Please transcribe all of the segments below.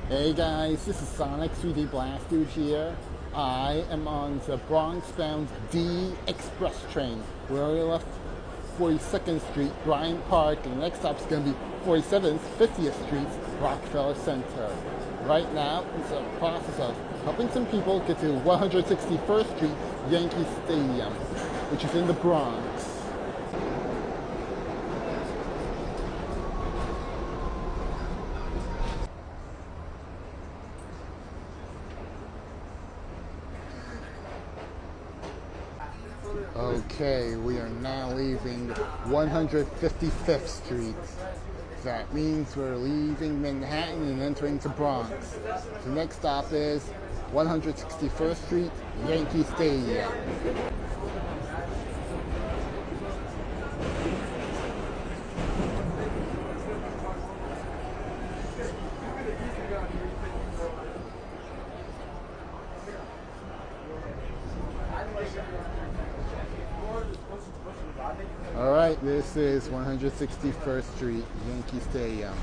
Hey guys, this is Sonic 3D Blast Dude here. I am on the Bronx bound D Express train. We already left 42nd Street, Bryant Park, and the next stop is going to be 47th, 50th Street, Rockefeller Center. Right now, it's a process of helping some people get to 161st Street, Yankee Stadium, which is in the Bronx. Okay, we are now leaving 155th Street. That means we're leaving Manhattan and entering the Bronx. The next stop is 161st Street, Yankee Stadium. Alright, this is 161st Street, Yankee Stadium.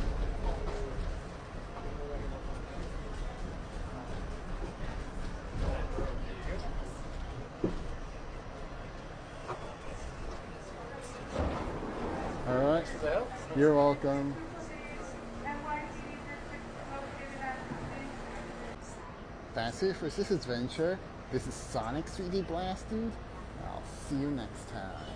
Alright, you're welcome. That's it for this adventure. This is Sonic 3D Blast Dude. I'll see you next time.